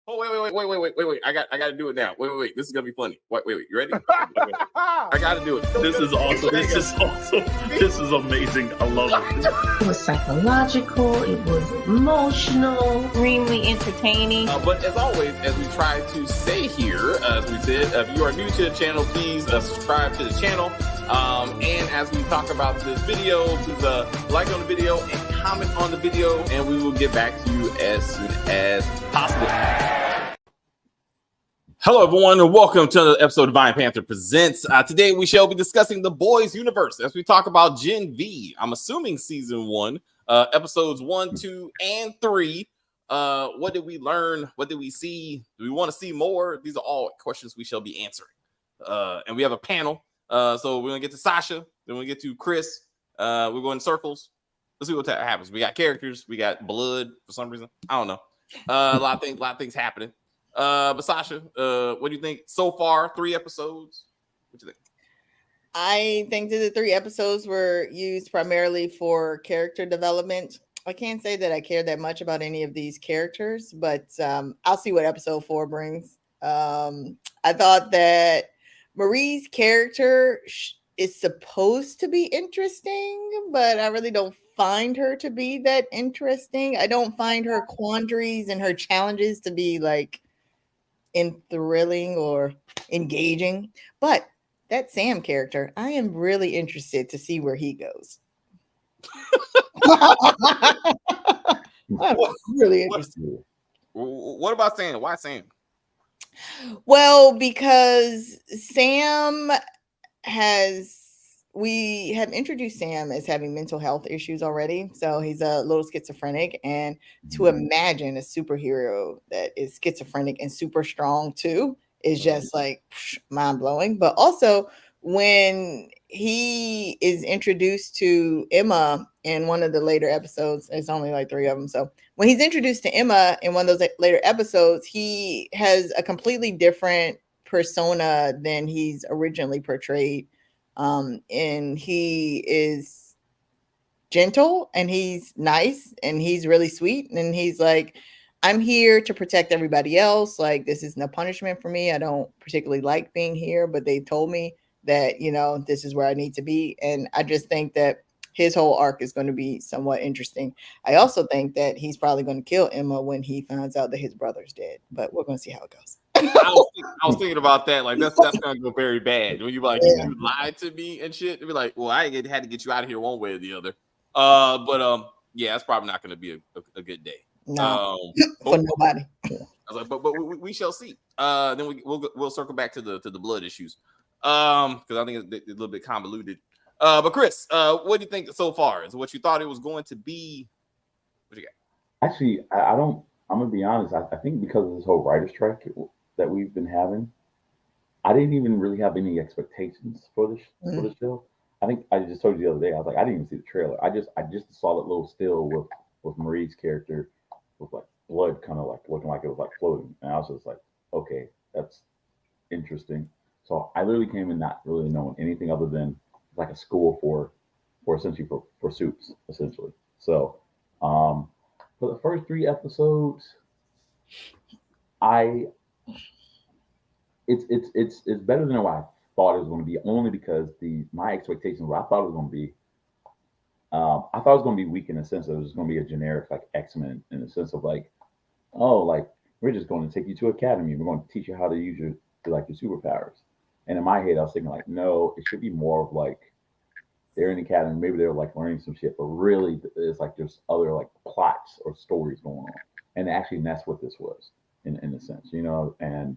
Oh wait! I got to do it now. Wait! This is gonna be funny. Wait! You ready? I got to do it. This is awesome. This is awesome. This is amazing. I love it. It was psychological. It was emotional. Extremely entertaining. But as always, as we try to say here, as we said, if you are new to the channel, please subscribe to the channel. And as we talk about this video, please like on the video and comment on the video, and we will get back to you as soon as possible. Hello, everyone, and welcome to another episode of Vine Panther Presents. Today, we shall be discussing The Boys universe as we talk about Gen V. I'm assuming season 1, episodes 1, 2, and 3. What did we learn? What did we see? Do we want to see more? These are all questions we shall be answering. And we have a panel. So we're gonna get to Sasha, then we'll get to Chris. We're going in circles. Let's see what happens. We got characters, we got blood for some reason. I don't know. A lot of things happening. But Sasha, what do you think so far? 3 episodes. What do you think? I think that the 3 episodes were used primarily for character development. I can't say that I care that much about any of these characters, but I'll see what episode 4 brings. I thought that Marie's character is supposed to be interesting, but I really don't find her to be that interesting. I don't find her quandaries and her challenges to be like thrilling or engaging. But that Sam character, I am really interested to see where he goes. I'm really interested. What about Sam? Why Sam? Well, because we have introduced Sam as having mental health issues already. So he's a little schizophrenic, and to imagine a superhero that is schizophrenic and super strong too is just like mind blowing. But also when he is introduced to Emma in one of the later episodes, it's only like 3 of them. So when he's introduced to Emma in one of those later episodes, he has a completely different persona than he's originally portrayed. And he is gentle and he's nice and he's really sweet. And he's like, I'm here to protect everybody else. Like, this is no punishment for me. I don't particularly like being here, but they told me that, you know, this is where I need to be. And I just think that his whole arc is going to be somewhat interesting. I also think that he's probably going to kill Emma when he finds out that his brother's dead, but we're going to see how it goes. I was thinking about that. Like, that's gonna go very bad when you like you lied to me and shit. It'd be like, well, I had to get you out of here one way or the other. Yeah, it's probably not gonna be a good day. No, for nobody. I was like, but we shall see. Then we'll circle back to the blood issues. Because I think it's a little bit convoluted. But Chris, what do you think so far? Is what you thought it was going to be? What you got? Actually, I don't. I'm gonna be honest. I think because of this whole writer's strike that we've been having, I didn't even really have any expectations for the show. I think I just told you the other day. I was like, I didn't even see the trailer. I just saw that little still with Marie's character with like blood kind of like looking like it was like floating, and I was just like, okay, that's interesting. So I literally came in not really knowing anything other than like a school for essentially for suits essentially. So for the first 3 episodes, it's better than what I thought it was going to be, only because my expectations, what I thought it was going to be, I thought it was going to be weak in the sense that it was going to be a generic like X-Men, in the sense of like, oh, like we're just going to take you to academy, we're going to teach you how to use your superpowers. And in my head, I was thinking like, no, it should be more of like they're in the academy, maybe they're like learning some shit, but really it's like there's other like plots or stories going on, and actually that's what this was in a sense, you know. And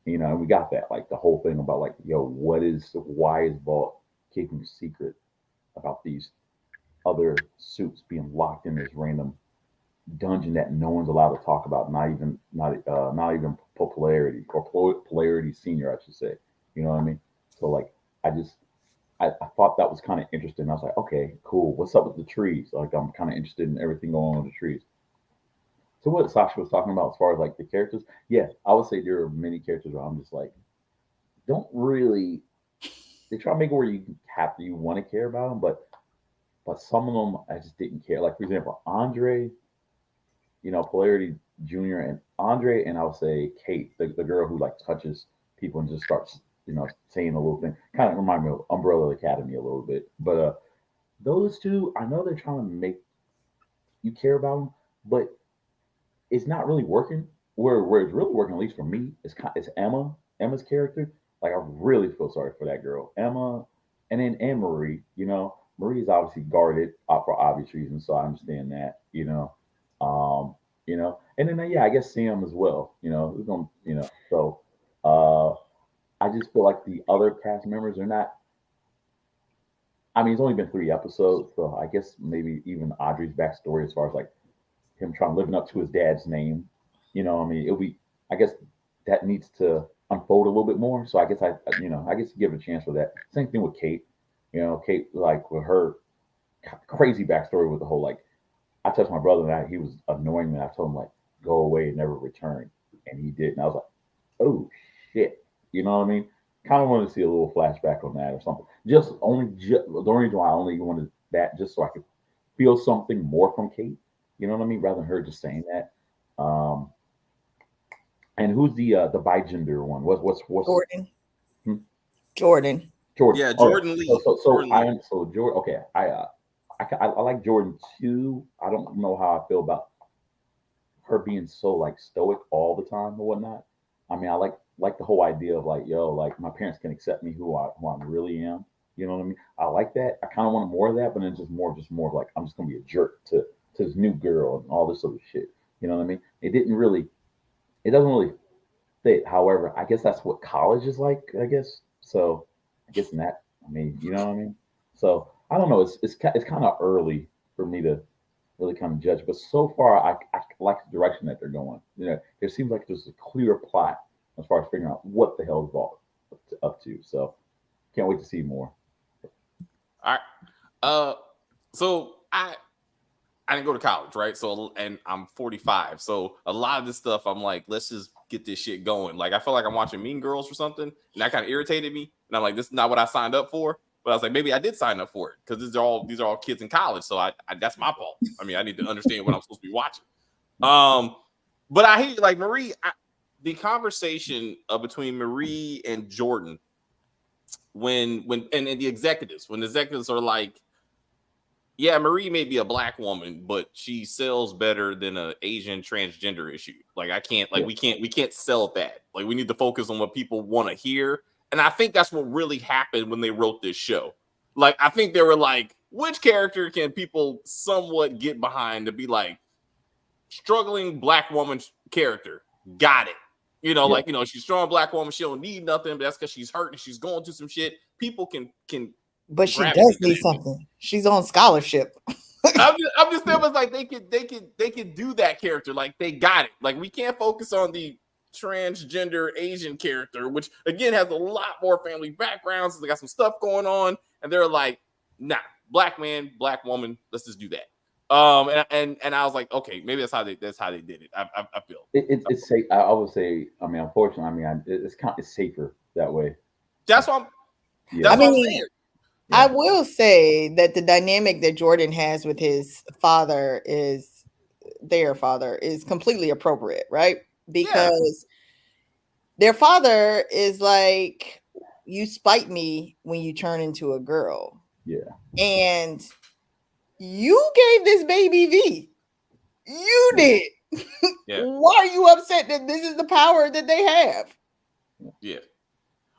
you know, we got that, like the whole thing about like, yo, why is Vought keeping secret about these other suits being locked in this random dungeon that no one's allowed to talk about, not even Polarity or Polarity Senior, I should say. You know what I mean? So like, I thought that was kind of interesting. I was like, okay, cool. What's up with the trees? Like, I'm kind of interested in everything going on with the trees. So what Sasha was talking about as far as like the characters, yeah, I would say there are many characters where I'm just like, don't really. They try to make it where you want to care about them, but some of them I just didn't care. Like for example, Andre, you know, Polarity Junior and Andre, and I'll say Kate, the girl who like touches people and just starts, saying a little thing. Kind of remind me of Umbrella Academy a little bit. But those two, I know they're trying to make you care about them, but it's not really working. Where it's really working, at least for me, is Emma's character. Like I really feel sorry for that girl, Emma, and Marie. Marie is obviously guarded for obvious reasons, so I understand that. And then yeah, I guess Sam as well. We're gonna, so I just feel like the other cast members are not. I mean, it's only been 3 episodes, so I guess maybe even Audrey's backstory, as far as like him trying living up to his dad's name, I mean, it'll be. I guess that needs to unfold a little bit more. So I guess I give it a chance for that. Same thing with Kate. Kate, like with her crazy backstory with the whole like, I touched my brother and he was annoying me. I told him like, go away and never return, and he did. And I was like, oh shit, you know what I mean? Kind of wanted to see a little flashback on that or something. The only reason why I only wanted that just so I could feel something more from Kate. You know what I mean? Rather than her just saying that. And who's the bigender one? What's Jordan? Hmm? Jordan. Yeah, Jordan Lee. Jordan. Okay, I like Jordan too. I don't know how I feel about her being so like stoic all the time or whatnot. I mean, I like the whole idea of like, yo, like my parents can accept me who I really am. You know what I mean? I like that. I kind of want more of that, but then just more of like I'm just gonna be a jerk to this new girl and all this other shit. You know what I mean? It doesn't really fit. However, I guess that's what college is like. I guess so. I guess in that. I mean, you know what I mean? So I don't know. It's kind of early for me to really kind of judge, but so far I like the direction that they're going. There seems like there's a clear plot as far as figuring out what the hell is up to. So can't wait to see more. All right. So I didn't go to college, right? So, and I'm 45. So a lot of this stuff, I'm like, let's just get this shit going. Like, I feel like I'm watching Mean Girls or something, and that kind of irritated me. And I'm like, this is not what I signed up for. But I was like, maybe I did sign up for it because these are all kids in college. So I that's my fault. I mean, I need to understand what I'm supposed to be watching. But I hear like Marie, the conversation between Marie and Jordan when the executives, when the executives are like, yeah, Marie may be a black woman, but she sells better than an Asian transgender issue. Like I can't, like we can't sell that. Like we need to focus on what people want to hear. And I think that's what really happened when they wrote this show. Like I think they were like, which character can people somewhat get behind to be like struggling black woman character? Got it. Like she's a strong black woman. She don't need nothing, but that's because she's hurt and she's going through some shit. People can. But she does need something. She's on scholarship. I'm just there was like they could do that character. Like they got it. Like we can't focus on the transgender Asian character, which again has a lot more family backgrounds. They got some stuff going on, and they're like, nah, black man, black woman, let's just do that. And I was like, okay, maybe that's how they did it. I feel it's safe. I would say, I mean, unfortunately, it's safer that way. That's what I'm saying. I will say that the dynamic that Jordan has with his father is completely appropriate, right? Because their father is like, you spite me when you turn into a girl. Yeah. And you gave this baby V. You did. Yeah. Why are you upset that this is the power that they have? Yeah.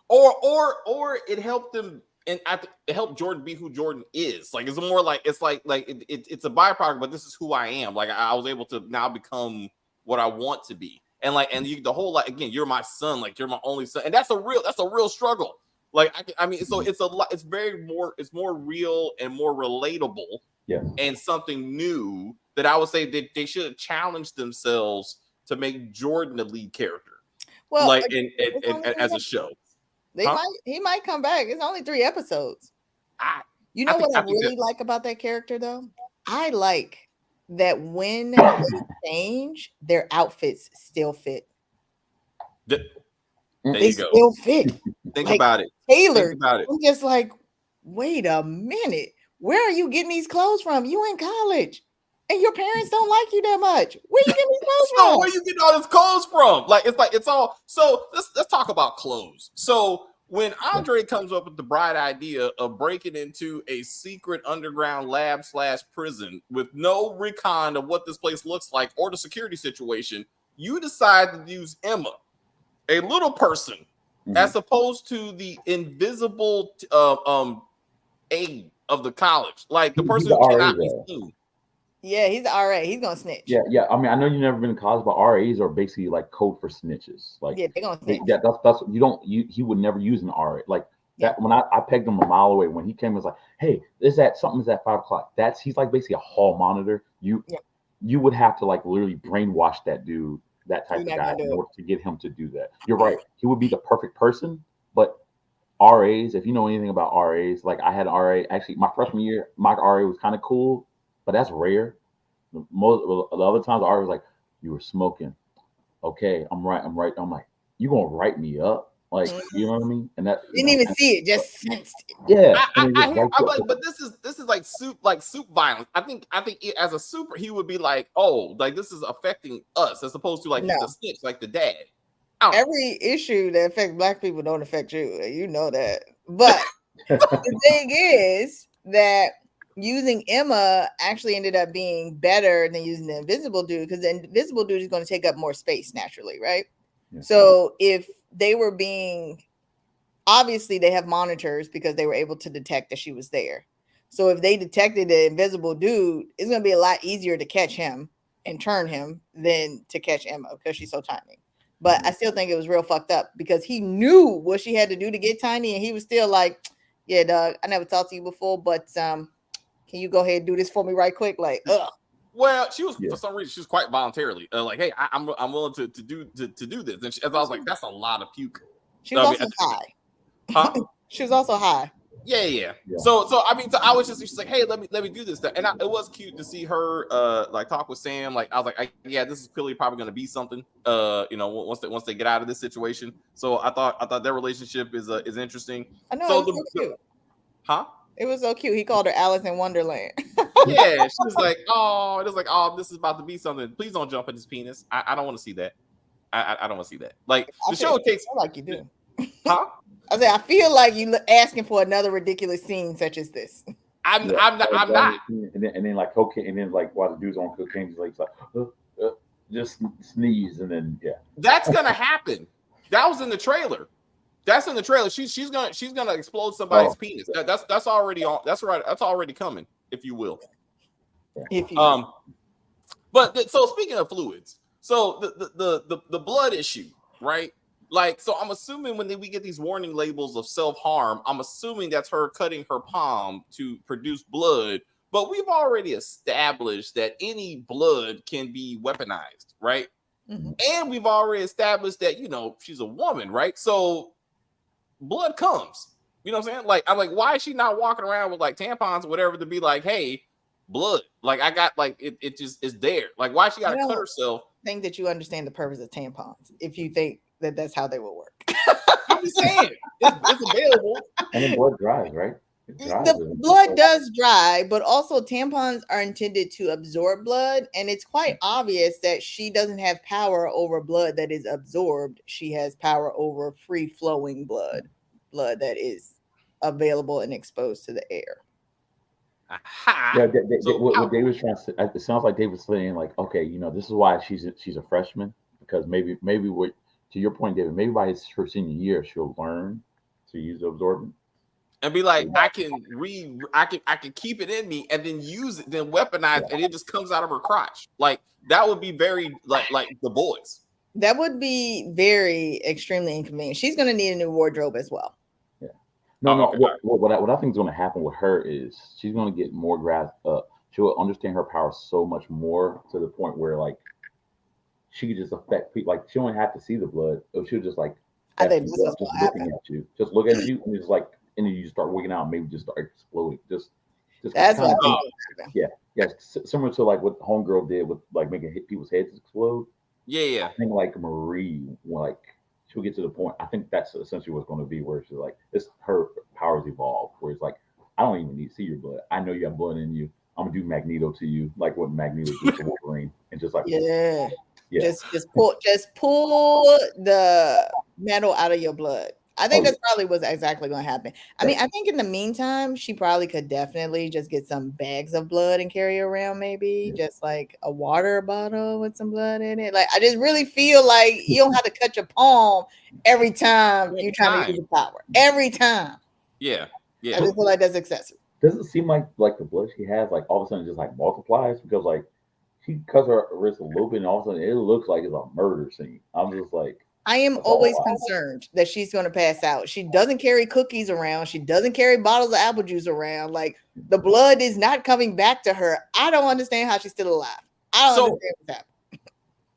Or it helped them. And it helped Jordan be who Jordan is. Like it's more like it's a byproduct, but this is who I am. Like I was able to now become what I want to be. And the whole like again, you're my son, like you're my only son, and that's a real struggle. Like I mean, so it's a lot. It's more real and more relatable. Yeah. And something new that I would say that they should have challenged themselves to make Jordan the lead character. Well, like as a show. He might come back. It's only 3 episodes. I really like about that character though? I like that when they change, their outfits still fit. They still fit. Think about it. Tailored. I'm just like, wait a minute. Where are you getting these clothes from? You in college. and your parents don't like you that much. Where you getting these clothes So from? where you getting all this clothes from? Like it's all. So let's talk about clothes. So when Andre comes up with the bright idea of breaking into a secret underground lab / prison with no recon of what this place looks like or the security situation, you decide to use Emma, a little person, as opposed to the invisible aide of the college, like the person who cannot be seen. Yeah, he's an RA. He's gonna snitch. Yeah. I mean, I know you've never been in college, but RAs are basically like code for snitches. Like, yeah, they're gonna snitch. That's you don't. He would never use an RA. Like that. When I pegged him a mile away, when he came, was like, hey, something's at 5 o'clock. He's like basically a hall monitor. You would have to like literally brainwash that dude, that type of guy, in order to get him to do that. You're right. He would be the perfect person, but RAs, if you know anything about RAs, like I had an RA. Actually, my freshman year, my RA was kind of cool, but that's rare. The other times, the RA was like, "You were smoking." Okay, I'm right. I'm like, "You gonna write me up?" Like, you know what I mean? And that didn't even see it, just sensed it. Yeah. I'm like, but this is like soup violence. I think as a super, he would be like, oh, like this is affecting us, as opposed to like he's a snitch, like the dad. Every issue that affects Black people don't affect you. You know that. But the thing is that using Emma actually ended up being better than using the invisible dude, because the invisible dude is going to take up more space naturally, right? Yeah. So if they were being, obviously they have monitors because they were able to detect that she was there. So if they detected the invisible dude, it's going to be a lot easier to catch him and turn him than to catch Emma because she's so tiny. But I still think it was real fucked up because he knew what she had to do to get tiny, and he was still like, yeah, Doug, I never talked to you before, but can you go ahead and do this for me right quick? Like, well, she was for some reason she was quite voluntarily like, hey, I'm willing to do this, and I was like, that's a lot of puke. She was also high. Huh? She was also high. Yeah. So I mean, so I was just she's like, hey, let me do this stuff, and it was cute to see her like talk with Sam. Like I was like, yeah, this is clearly probably going to be something. Once they get out of this situation. So I thought their relationship is interesting. I know. So it was so cute. Huh? It was so cute. He called her Alice in Wonderland. Yeah, she was like, oh, it was like, oh, this is about to be something. Please don't jump in his penis. I don't want to see that. I don't want to see that. Like the show takes like you do. Huh? I feel like you asking for another ridiculous scene such as this. I'm not. And then like cocaine, and then like while the dude's on cocaine, he's like just sneeze, and then That's gonna happen. That was in the trailer. That's in the trailer. She's gonna explode somebody's penis. That's already on. That's right. That's already coming, if you will. If you But so speaking of fluids, so the blood issue, right? Like, so I'm assuming when we get these warning labels of self-harm, I'm assuming that's her cutting her palm to produce blood. But we've already established that any blood can be weaponized, right? Mm-hmm. And we've already established that, she's a woman, right? So blood comes. You know what I'm saying? Like, I'm like, why is she not walking around with like tampons or whatever to be like, hey, blood? Like, I got like it just is there. Like, why she got to cut herself? I think that you understand the purpose of tampons if you think that's how they will work. I'm just saying it's available. And then blood dries, right? The blood does dry, but also tampons are intended to absorb blood, and it's quite obvious that she doesn't have power over blood that is absorbed. She has power over free flowing blood that is available and exposed to the air. Yeah, what David's trying to say, it sounds like David's saying like, okay, this is why she's a freshman, because maybe what, to your point, David, maybe by her senior year she'll learn to use the absorbent and be like, I can keep it in me and then use it, then weaponize, and it just comes out of her crotch. Like that would be very like the boys. That would be very extremely inconvenient. She's going to need a new wardrobe as well. Yeah. No. Okay. What I think is going to happen with her is she's going to get more grasp up. She'll understand her power so much more to the point where like she could just affect people. Like she don't have to see the blood. She'll just like I think just looking at you, just look at you, and it's like, and then you just start wigging out, maybe just start exploding. Just that's what yeah. Similar to like what Homegirl did with like making people's heads explode. Yeah. I think like Marie, like she'll get to the point. I think that's essentially what's going to be where she's like, her powers evolve. Where it's like, I don't even need to see your blood. I know you have blood in you. I'm gonna do Magneto to you, like what Magneto did to Wolverine, and just like Yeah. yeah. Just pull the metal out of your blood. I think that's probably what's exactly going to happen. I mean, I think in the meantime, she probably could definitely just get some bags of blood and carry around, maybe just like a water bottle with some blood in it. Like, I just really feel like you don't have to cut your palm every time you're trying to use the power. Every time. Yeah. I just feel like that's excessive. Does it seem like the blood she has, like all of a sudden just like multiplies? Because like she cuts her wrist a little bit, and all of a sudden it looks like it's a murder scene. I'm just like, I am always concerned that she's going to pass out. She doesn't carry cookies around. She doesn't carry bottles of apple juice around. Like, the blood is not coming back to her. I don't understand how she's still alive. I don't understand what's happening.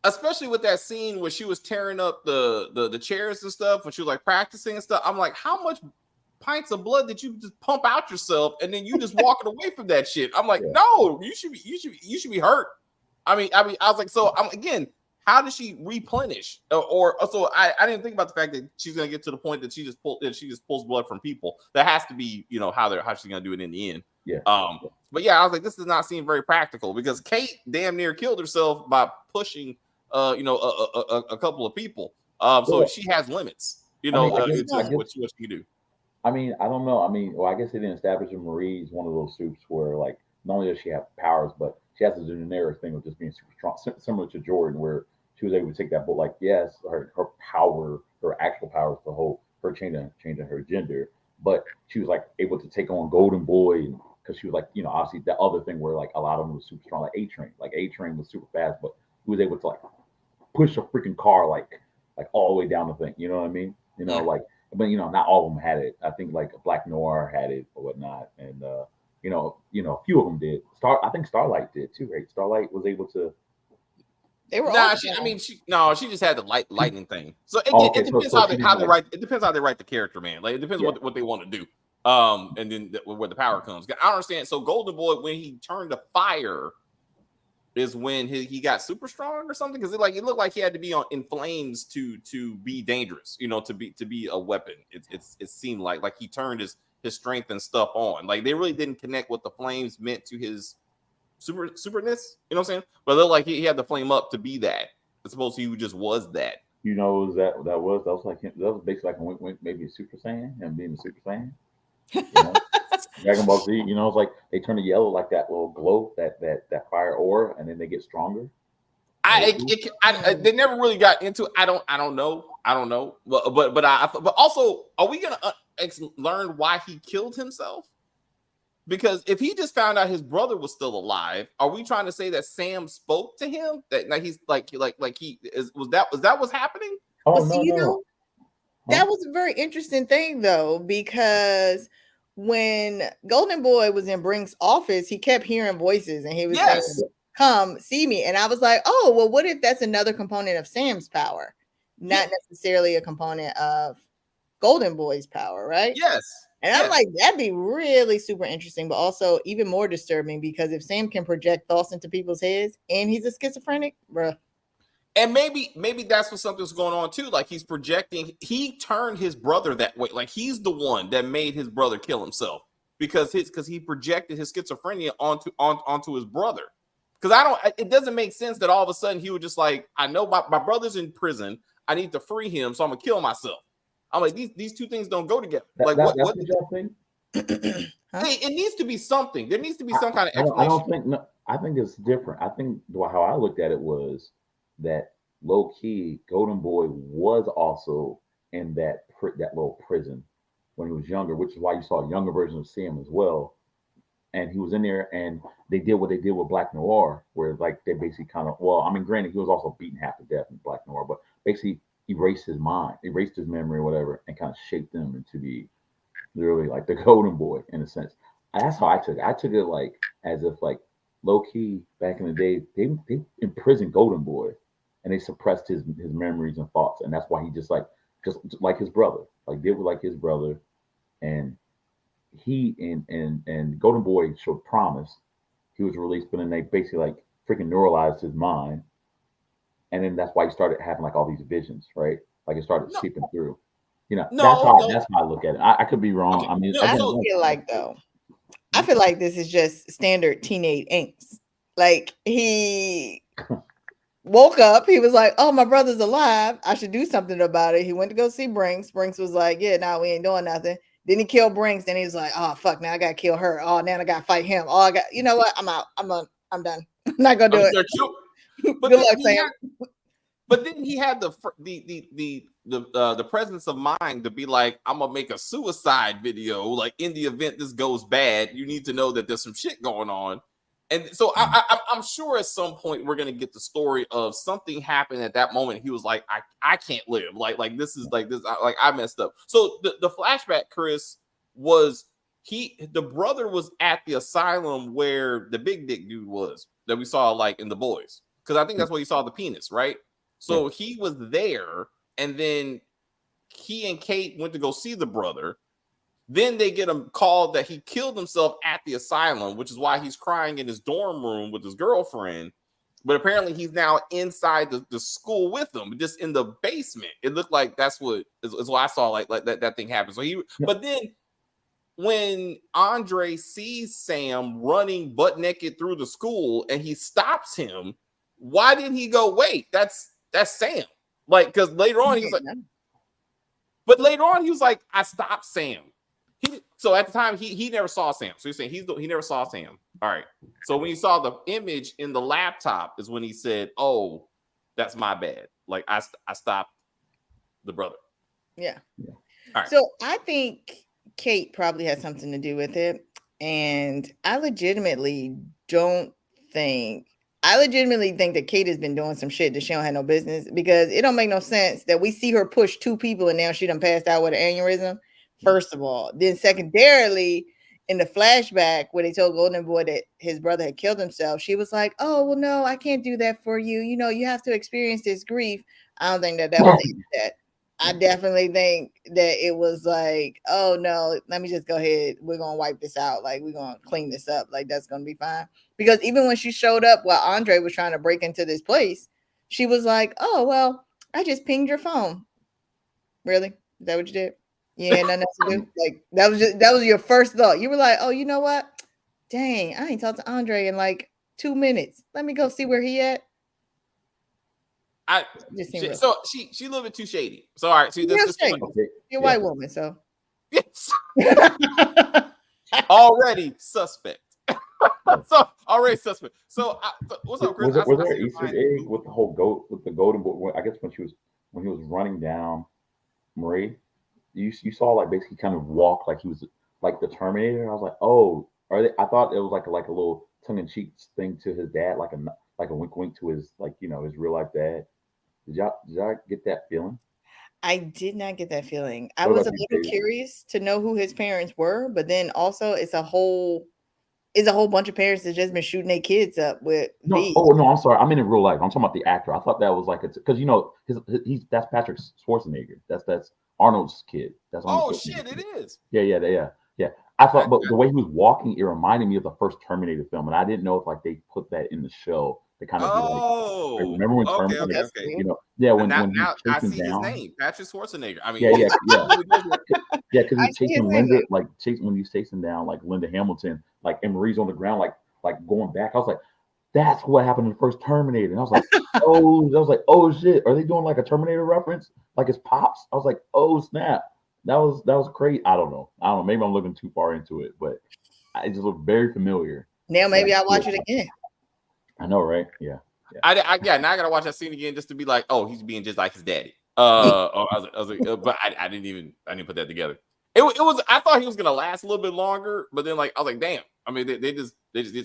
Especially with that scene where she was tearing up the chairs and stuff when she was like practicing and stuff. I'm like, how much pints of blood did you just pump out yourself and then you just walking away from that shit? I'm like, no, you should be hurt. I mean, I was like, so I'm again. How does she replenish? Or so I didn't think about the fact that she's gonna get to the point that she just pulls blood from people. That has to be, you know, how she's gonna do it in the end. Yeah. But yeah, I was like, this does not seem very practical because Kate damn near killed herself by pushing, a couple of people. So she has limits, you know, I guess, what she can do. I mean, I don't know. I mean, well, I guess they didn't establish that Marie is one of those suits where, like, not only does she have powers, but she has the generic thing of just being super strong, similar to Jordan, where she was able to take that book. Like, yes, her power, her actual power is the whole her changing her gender, but she was like able to take on Golden Boy because she was like, you know, obviously the other thing where like a lot of them was super strong, like A-Train was super fast, but he was able to like push a freaking car like all the way down the thing. You know what I mean? You know, like, but you know, not all of them had it. I think like Black Noir had it or whatnot, and you know, a few of them did. I think Starlight did too, right? Starlight was able to. They were she just had the lightning thing. So it depends how they write. It depends how they write the character, man. Like it depends what they want to do. And then where the power comes. I don't understand. So Golden Boy, when he turned to fire, is when he got super strong or something? Because it looked like he had to be in flames to be dangerous. You know, to be a weapon. It seemed like he turned his strength and stuff on. Like they really didn't connect what the flames meant to his superness, you know what I'm saying? But they're like he had the flame up to be that, as opposed to he just was that. You know, that was basically like a wink, maybe a Super Saiyan and being a Super Saiyan. You know? Dragon Ball Z, you know, it's like they turn to yellow like that little glow, that fire aura, and then they get stronger. They never really got into. I don't know. But also, are we gonna learn why he killed himself? Because if he just found out his brother was still alive, are we trying to say that Sam spoke to him? That he's like he is? Was that what's happening? Oh, no, you know, that was a very interesting thing though, because when Golden Boy was in Brink's office, he kept hearing voices and he was saying, "Come see me." And I was like, "Oh, well, what if that's another component of Sam's power, not necessarily a component of Golden Boy's power, right?" Yes. And I'm like, that'd be really super interesting, but also even more disturbing because if Sam can project thoughts into people's heads and he's a schizophrenic, bruh. And maybe that's what something's going on too. Like he's projecting, he turned his brother that way. Like he's the one that made his brother kill himself because he projected his schizophrenia onto his brother. Because it doesn't make sense that all of a sudden he would just like, I know my brother's in prison. I need to free him, so I'm gonna kill myself. I'm like, these two things don't go together. Like what did y'all think? Hey, it needs to be something. There needs to be some kind of explanation. I don't think. No, I think it's different. I think how I looked at it was that low key Golden Boy was also in that little prison when he was younger, which is why you saw a younger version of Sam as well. And he was in there, and they did what they did with Black Noir, where like they basically kind of, well, I mean, granted, he was also beaten half to death in Black Noir, but basically erased his mind, erased his memory or whatever, and kind of shaped him into be literally like the Golden Boy in a sense. And that's how I took it. I took it like as if like low key back in the day, they imprisoned Golden Boy and they suppressed his memories and thoughts. And that's why he just like his brother, like did like his brother. And he and Golden Boy showed promise. He was released, but then they basically like freaking neuralized his mind. And then that's why he started having like all these visions, right? Like it started seeping through. You know, that's how I look at it. I could be wrong. Okay. I mean, I don't feel like though. I feel like this is just standard teenage angst. Like he woke up, he was like, "Oh, my brother's alive. I should do something about it." He went to go see Brinks. Brinks was like, "Yeah, no, we ain't doing nothing." Then he killed Brinks. Then he was like, "Oh fuck, now I gotta kill her. Oh, now I gotta fight him. Oh, I got, you know what? I'm out. I'm done. I'm not gonna do it." But Good then luck, he Sam. had- But then he had the presence of mind to be like, I'm gonna make a suicide video. Like in the event this goes bad, you need to know that there's some shit going on. And so I'm sure at some point we're gonna get the story of something happened at that moment. He was like, I can't live. Like this is like this. Like I messed up. So the flashback, Chris, was the brother was at the asylum where the big dick dude was that we saw like in The Boys. Because I think that's where you saw the penis, right? So he was there, and then he and Kate went to go see the brother. Then they get a call that he killed himself at the asylum, which is why he's crying in his dorm room with his girlfriend. But apparently he's now inside the school with them, just in the basement. It looked like that's what is what I saw, like that thing happened. So but then when Andre sees Sam running butt naked through the school and he stops him, why didn't he go, wait, that's Sam? Like, because later on he was like, but later on he was like, I stopped Sam. So at the time he never saw Sam. So you're saying he never saw Sam. All right. So when you saw the image in the laptop is when he said, "Oh, that's my bad. Like I stopped the brother." Yeah. All right. So I think Kate probably has something to do with it, and I legitimately think that Kate has been doing some shit that she don't have no business, because it don't make no sense that we see her push two people and now she done passed out with an aneurysm. First of all, then secondarily, in the flashback where they told Golden Boy that his brother had killed himself, she was like, "Oh, well, no, I can't do that for you. You know, you have to experience this grief." I don't think that was that. I definitely think that it was like, "Oh no, let me just go ahead. We're gonna wipe this out. Like we're gonna clean this up. Like that's gonna be fine." Because even when she showed up while Andre was trying to break into this place, she was like, "Oh well, I just pinged your phone." Really? Is that what you did? Yeah, nothing else to do. Like that was your first thought. You were like, "Oh, you know what? Dang, I ain't talked to Andre in like 2 minutes. Let me go see where he at." So she a little bit too shady. So all right, You're a white woman, so yes. Already suspect. So already suspect. So what's up, Chris? Was there an Easter egg with the whole goat with the golden boy? I guess when he was running down Marie, you saw like basically kind of walk like he was like the Terminator. I was like, oh, are they? I thought it was like a little tongue in cheek thing to his dad, like a wink wink to his his real life dad. Did y'all get that feeling? I did not get that feeling. I was a little curious to know who his parents were, but then also it's a whole bunch of parents that just been shooting their kids up with. No, I'm sorry. I mean in real life. I'm talking about the actor. I thought that was like because that's Patrick Schwarzenegger. That's Arnold's kid. That's shit, it is. Yeah. I thought, but the way he was walking, it reminded me of the first Terminator film, and I didn't know if like they put that in the show. They kind of remember when Terminator, when I see his name, Patrick Schwarzenegger. I mean, because he's chasing Linda, when he's chasing down like Linda Hamilton, like and Marie's on the ground, like going back. I was like, that's what happened in the first Terminator, and I was like, oh shit, are they doing like a Terminator reference, like his pops? I was like, oh snap, that was crazy. I don't know. Maybe I'm looking too far into it, but it just looked very familiar. Now maybe I'll watch it again. I know, right? Yeah. Now I gotta watch that scene again just to be like, oh, he's being just like his daddy. I was like, but I didn't put that together. It was. I thought he was gonna last a little bit longer, but then I was like, damn. I mean, they just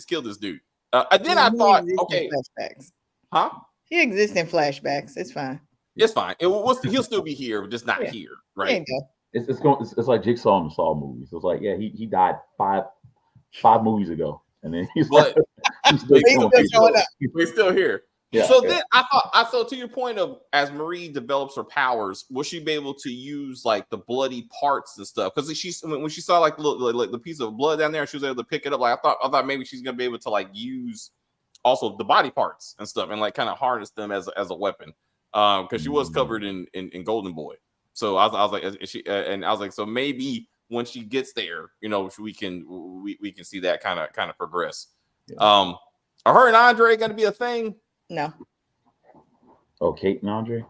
killed this dude. And then I thought, okay, flashbacks. Huh? He exists in flashbacks. It's fine. It's fine. He'll still be here, just not here, right? It's like Jigsaw in the Saw movies. It's like, yeah, he died five movies ago, and then he's still here. Yeah. So then I thought to your point of as Marie develops her powers, will she be able to use like the bloody parts and stuff? Because when she saw like the piece of blood down there, she was able to pick it up. Like I thought maybe she's gonna be able to like use also the body parts and stuff and like kind of harness them as a weapon. Because she was covered in Golden Boy. So I was like, I was like, so maybe when she gets there, you know, we can see that kind of progress. Yeah. Are her and Andre going to be a thing? No. Oh, Kate and Andre?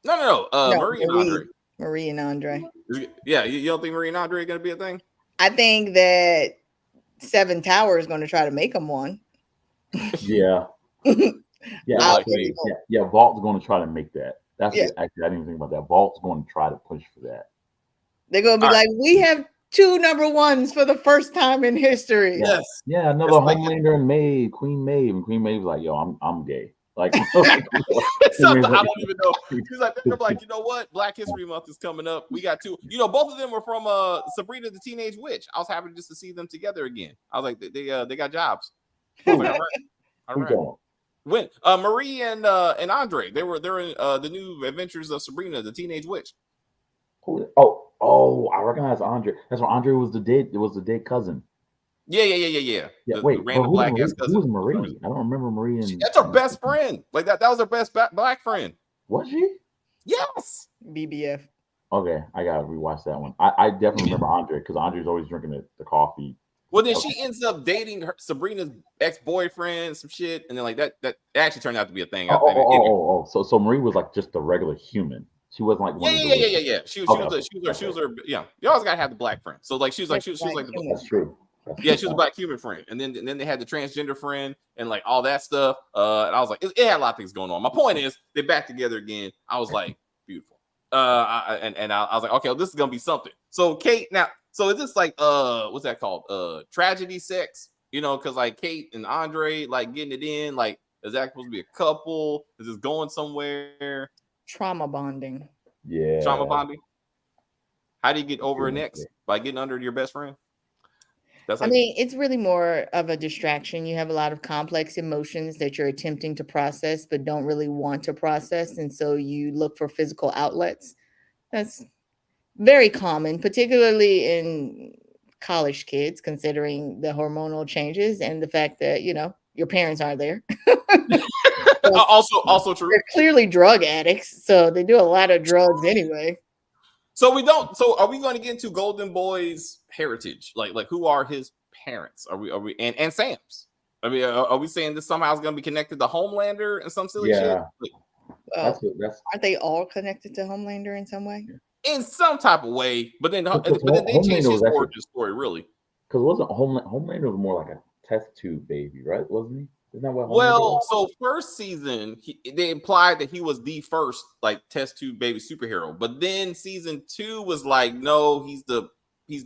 No. No, Marie and Andre. Marie and Andre. Yeah, you don't think Marie and Andre are going to be a thing? I think that Seven Tower is going to try to make them one. Yeah. Yeah, Like actually, me. yeah. Vault's going to try to make that. That's Yeah. actually I didn't even think about that. Vault's going to try to push for that. They're going to be All like, we have 2 number 1s for the first time in history. Yes. Yeah, another It's like- Homelander and Maeve, Queen Maeve, and Queen Maeve was like, "Yo, I'm gay." Like, It's something I don't even know. She's like, they're like, you know what? Black History Month is coming up. We got 2. You know, both of them were from Sabrina the Teenage Witch. I was happy just to see them together again. I was like, they got jobs. I was like, all Who's right. going? When Marie and Andre, they're in the new Adventures of Sabrina the Teenage Witch. Oh, I recognize Andre. That's why Andre was the dead cousin. Yeah. Yeah, The wait, random who black was ass cousin. Marie? I don't remember Marie. That's her best friend. Like that was her best black friend. Was she? Yes. BBF. Okay, I gotta rewatch that one. I definitely remember Andre because Andre's always drinking the coffee. Well, then she ends up dating Sabrina's ex-boyfriend, some shit, and then like that actually turned out to be a thing. So Marie was like just a regular human. She wasn't like one of those. Yeah. She was her. Yeah, you always gotta have the black friend. So like she was like the That's true. yeah, she was a black human friend, and then they had the transgender friend and like all that stuff. And I was like, it had a lot of things going on. My point is, they're back together again. I was like, beautiful. I was like, okay, well, this is gonna be something. So Kate, now, so is this like what's that called? Tragedy sex? You know, because like Kate and Andre like getting it in. Like, is that supposed to be a couple? Is this going somewhere? Trauma bonding. Yeah. Trauma bonding. How do you get over an ex? By getting under your best friend? That's I mean, it's really more of a distraction. You have a lot of complex emotions that you're attempting to process, but don't really want to process. And so you look for physical outlets. That's very common, particularly in college kids, considering the hormonal changes and the fact that, you know, your parents aren't there. also true. They're clearly drug addicts, so they do a lot of drugs anyway. So are we going to get into Golden Boy's heritage? Like who are his parents? Are we and Sam's? I mean, are we saying this somehow is going to be connected to Homelander and some silly shit? Like, Aren't they all connected to Homelander in some way? in some type of way, but then they Homelander changed was his actually- origin story, really. Because wasn't Homelander was more like a test tube baby, right? Wasn't he? Isn't that what? Homelander Well, was? so first season, they implied that he was the first like test tube baby superhero, but then season 2 was like, no, he's the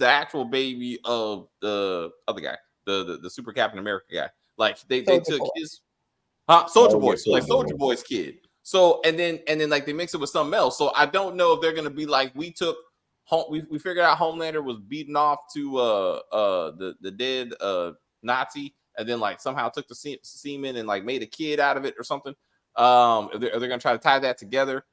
actual baby of the other guy, the Super Captain America guy. Like they took his Soldier Boy, so like Soldier Boy's kid. So and then like they mix it with something else. So I don't know if they're gonna be like we figured out Homelander was beaten off to the dead Nazi, and then like somehow took the semen and like made a kid out of it or something. Are they gonna try to tie that together?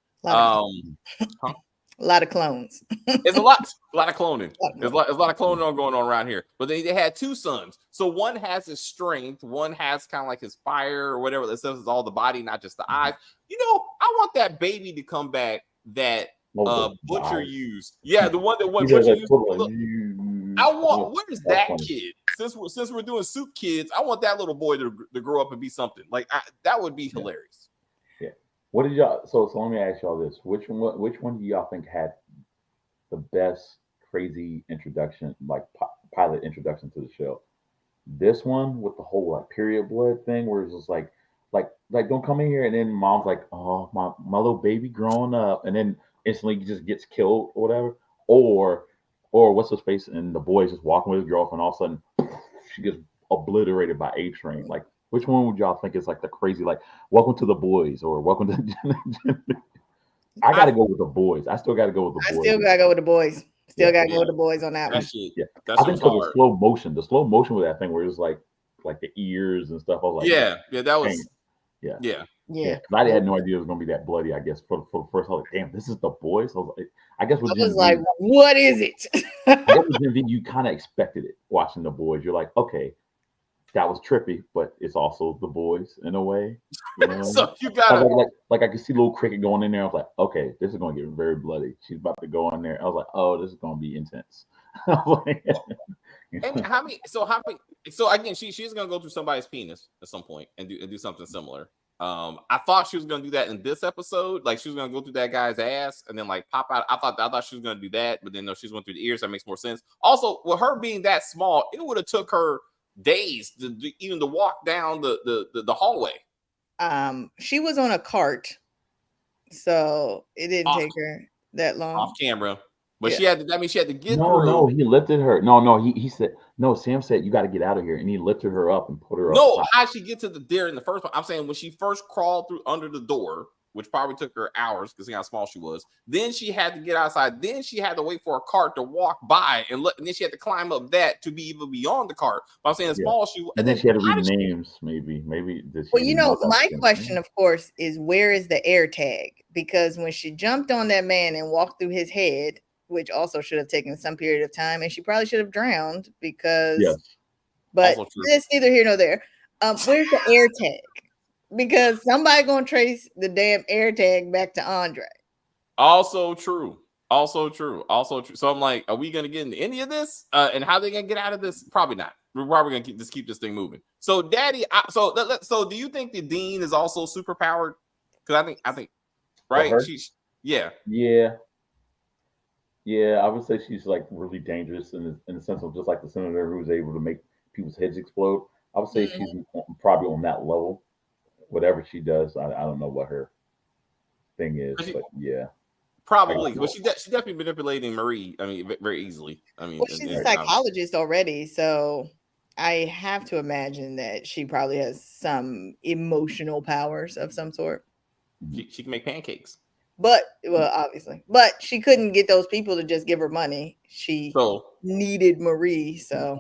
A lot of clones. It's a lot of cloning. There's a lot of cloning going on around here. But they had 2 sons. So one has his strength, one has kind of like his fire or whatever that says it's all the body, not just the eyes. You know, I want that baby to come back that Butcher used. Yeah, the one that Butcher used. I want where's that kid? Since we're doing Soup Kids, I want that little boy to grow up and be something. Like that would be hilarious. What did y'all? So let me ask y'all this: which one do y'all think had the best crazy introduction, like pilot introduction to the show? This one with the whole like period blood thing, where it's just like don't come in here, and then mom's like, oh my little baby growing up, and then instantly just gets killed or whatever, or what's his face, and the boy's just walking with his girlfriend, all of a sudden she gets obliterated by A-Train, like. Which one would y'all think is like the crazy, like welcome to the boys or welcome to I gotta go with the boys. I still gotta go with the boys. I still gotta go with the boys. Gotta go with the boys on that one. I think for the slow motion with that thing where it was like the ears and stuff. I was like, that was yeah. Because I had no idea it was gonna be that bloody. I guess for the first, I was like, damn, this is the boys. I guess with I was like, what is it? I guess with Gen V, you kind of expected it watching the boys. You're like, okay. That was trippy, but it's also the boys in a way. You know? So you got like I could see little Cricket going in there. I was like, okay, this is going to get very bloody. She's about to go in there. I was like, oh, this is going to be intense. And how many? So how many? So again, she's gonna go through somebody's penis at some point and do something similar. I thought she was gonna do that in this episode. Like she was gonna go through that guy's ass and then like pop out. I thought she was gonna do that, but then no, she's going through the ears. So that makes more sense. Also, with her being that small, it would have took her days to even to walk down the hallway. She was on a cart, so it didn't take her that long. Off camera. But she had to, that means she had to get no, through. No, he lifted her. No, he said, no, Sam said, you got to get out of here. And he lifted her up and put her up. No, how'd she get to the there in the first one? I'm saying when she first crawled through under the door, which probably took her hours because of how small she was. Then she had to get outside. Then she had to wait for a cart to walk by, and then she had to climb up that to be even beyond the cart. But I'm saying as small she was. And then she had to read names, maybe. Well, you know, my question, of course, is where is the air tag? Because when she jumped on that man and walked through his head, which also should have taken some period of time, and she probably should have drowned because. Yes. But it's neither here nor there. Where's the air tag? Because somebody gonna trace the damn air tag back to Andre. Also true. So I'm like, are we gonna get into any of this? And how they gonna get out of this? Probably not. We're probably gonna keep this thing moving. So, Daddy, so do you think the Dean is also super powered? Because I think, right? Yeah. I would say she's like really dangerous in the sense of just like the senator who was able to make people's heads explode. I would say she's probably on that level. Whatever she does, I don't know what her thing is, but yeah, probably. But she's definitely manipulating Marie. I mean, very easily. I mean, she's a psychologist already, so I have to imagine that she probably has some emotional powers of some sort. She can make pancakes, but obviously, but she couldn't get those people to just give her money. She needed Marie, so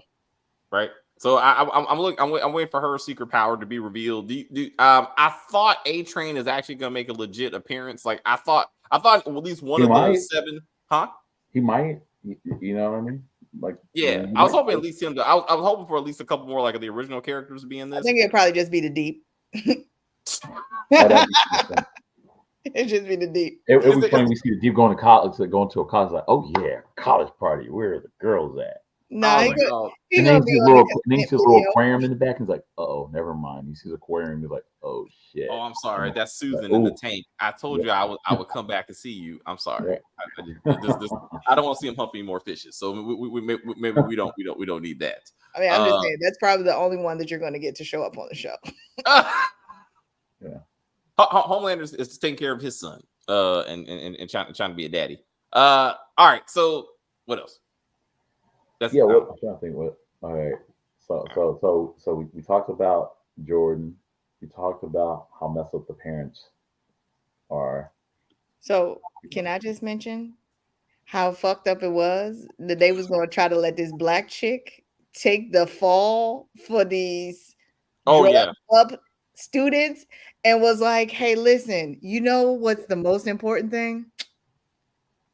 right. So I'm waiting for her secret power to be revealed. I thought A-Train is actually gonna make a legit appearance. Like I thought at least one of the 7, huh? He might, you know what I mean? Like yeah, I was hoping at least him. I was hoping for at least a couple more like the original characters to be in this. I think it'd probably just be the Deep. It'd just be the Deep. It would be funny. We see the Deep going to college, going to a college. Like, oh yeah, college party. Where are the girls at? No, he names his little aquarium in the back and he's like, oh, never mind. He sees aquarium. He's like, oh shit. Oh, I'm sorry. That's Susan in the tank. I told you I would come back and see you. I'm sorry. I don't want to see him hump any more fishes. So maybe we don't need that. I mean, I'm just saying that's probably the only one that you're going to get to show up on the show. Yeah. Homelander is taking care of his son, and trying to be a daddy. All right. So what else? I'm trying to think what. All right. So we talked about Jordan. We talked about how messed up the parents are. So can I just mention how fucked up it was that they was going to try to let this black chick take the fall for these up students and was like, hey, listen, you know what's the most important thing?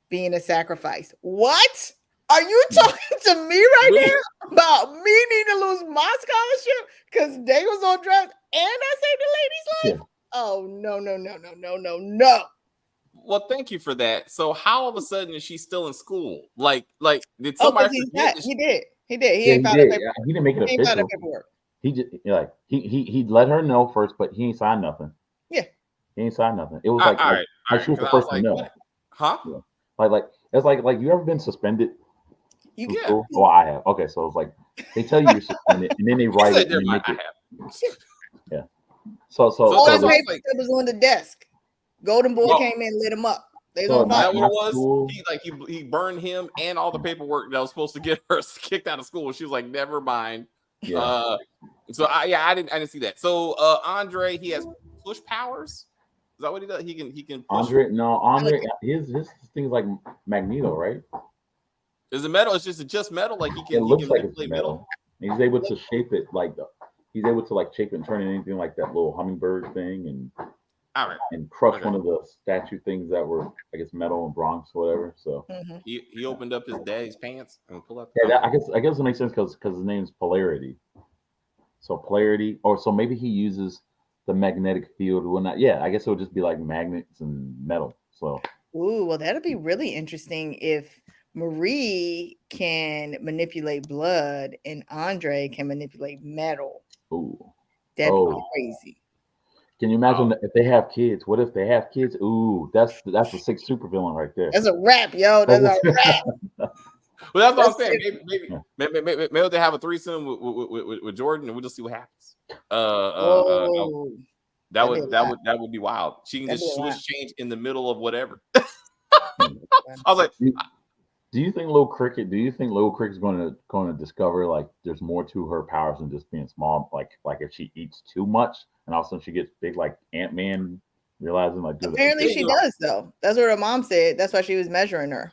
Being a sacrifice. What? Are you talking to me right now about me needing to lose my scholarship because they was on drugs and I saved the lady's life? Yeah. Oh, no. Well, thank you for that. So how all of a sudden is she still in school? Like did somebody forget? He did. He ain't filed paperwork. Yeah, he didn't make it official. He just he let her know first, but he ain't signed nothing. Yeah. He ain't signed nothing. It was like she was the first to know. Huh? Yeah. Like it's like you ever been suspended? You get. Oh, I have. Okay, so it's like they tell you you're suspended, and then they write it. And make it. Yeah. So all that paper was on the desk. Golden Boy came in and lit him up. That was he burned him and all the paperwork that was supposed to get her kicked out of school. She was like, never mind. Yeah. I didn't see that. So Andre, he has push powers. Is that what he does? He can push. Andre, his thing is like Magneto, right? Is it metal? It's just metal. Like he can. It looks like it's metal. He's able to shape it he's able to shape it and turn it anything like that little hummingbird thing and crush one of the statue things that were I guess metal and bronze or whatever. So he opened up his daddy's pants and pulled out. I guess it makes sense because his name's Polarity. So Polarity, or so maybe he uses the magnetic field or not. Yeah, I guess it would just be like magnets and metal. So. Ooh, well, that'd be really interesting if Marie can manipulate blood, and Andre can manipulate metal. Ooh. That'd be Oh. crazy. Can you imagine if they have kids? What if they have kids? Ooh, that's a 6 supervillain right there. That's a wrap, yo. That's a wrap. Well, that's what I'm saying. Maybe they have a threesome with Jordan, and we'll just see what happens. Oh, That that'd be would be wild. She can That'd just be a lot. switch change in the middle of whatever. I was like, Do you think Little Cricket? Do you think Little Cricket's going to discover like there's more to her powers than just being small? Like if she eats too much, and all of a sudden she gets big like Ant-Man, realizing like apparently she does though. That's what her mom said. That's why she was measuring her.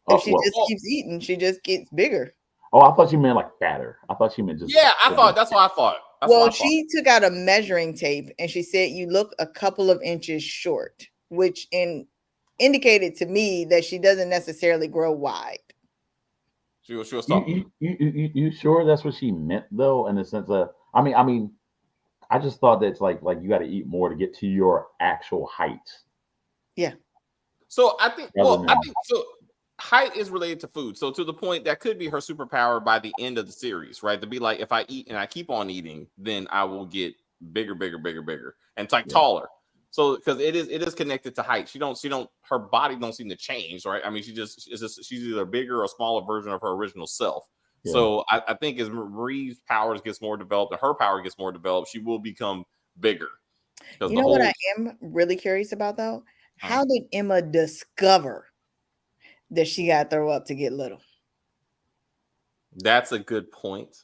If she just keeps eating, she just gets bigger. Oh, I thought you meant like fatter. I thought she meant just. Yeah, I thought that's what I thought. Well, she took out a measuring tape and she said you look a couple of inches short, which indicated to me that she doesn't necessarily grow wide. She was talking. You sure that's what she meant though? In the sense of, I mean, I just thought that it's like you got to eat more to get to your actual height. Yeah. So I think so. Height is related to food. So to the point that could be her superpower by the end of the series, right? To be like, if I eat and I keep on eating, then I will get bigger, and it's like taller. So because it is connected to height. She don't her body don't seem to change, right? I mean, she's either a bigger or smaller version of her original self. Yeah. So I think as Marie's powers gets more developed and her power gets more developed, she will become bigger. You know what I am really curious about though? How did Emma discover that she got to throw up to get little? That's a good point.